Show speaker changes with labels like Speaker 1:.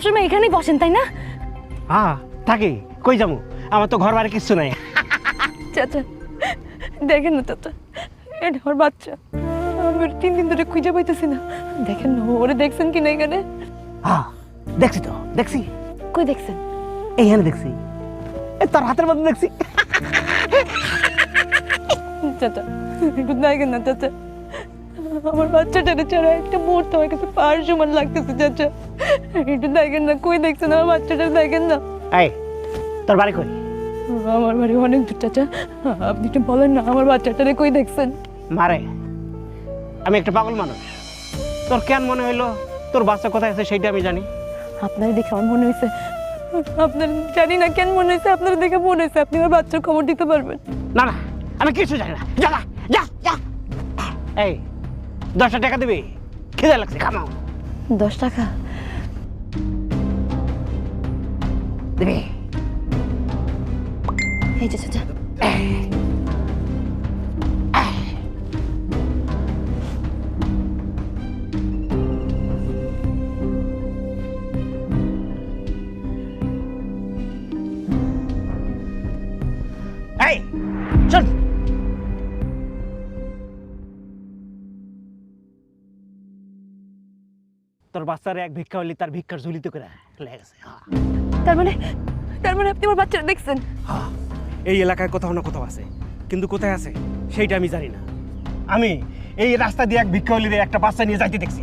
Speaker 1: সবসময় এখানেই বসেন তাই না?
Speaker 2: হ্যাঁ থাকি, কই যাবো, আমার তো ঘর বাড়ি কিচ্ছু নাই।
Speaker 1: চাচা দেখেন না চাচা, এটা আমার বাচ্চা, আমি 3 দিন ধরে খুঁজে পাইতেছি না। দেখেন না ওরে দেখছেন কি না এখানে?
Speaker 2: হ্যাঁ দেখছি তো, দেখছি।
Speaker 1: কই দেখছেন?
Speaker 2: এইখানে দেখছি, তোর হাতের মধ্যে দেখছি।
Speaker 1: চাচা একটু দেখেন না চাচা, আমার বাচ্চাটারে ছাড়া একটা মুহূর্ত আমার কাছে পার সমান লাগতেছে চাচা, একটু দেখেন না, কই দেখছেন আমার বাচ্চাটা, দেখেন না।
Speaker 2: এই তোর বাড়ি কই?
Speaker 1: আমার বাড়ি অনেক দূর চাচা, আপনি একটু বলেন না আমার বাচ্চাটারে কই দেখছেন?
Speaker 2: মারে, আমি একটা পাগল মানুষ, তোর কেন মনে হইলো তোর বাচ্চা কোথায় আছে সেইটা আমি জানি?
Speaker 1: আপনার দেখে আমার মনে হয়েছে, আপনার জানি না কেন মনে হয়েছে, আপনার দেখে মনে হয়েছে আপনি আমার বাচ্চার খবর দিতে পারবেন।
Speaker 2: না না, আমি কিছু জানি না, যা না, যা যা। এই 10টা টাকা দিবি, খিদে লাগছে, খামাও।
Speaker 1: 10 টাকা
Speaker 2: দিবি?
Speaker 1: এই যে চাচা।
Speaker 2: এই শোন, তোর বাচ্চার এক ভিক্ষা হইলে তার ভিক্ষার ঝুলিতে করে লেগে গেছে।
Speaker 1: তার মানে আপনি আমার বাচ্চাটা দেখছেন?
Speaker 2: এই এলাকায় কোথাও না কোথাও আছে, কিন্তু কোথায় আছে সেইটা আমি জানি না। আমি এই রাস্তা দিয়ে এক ভিক্ষা হইলে একটা বাচ্চা নিয়ে যাইতে দেখছি।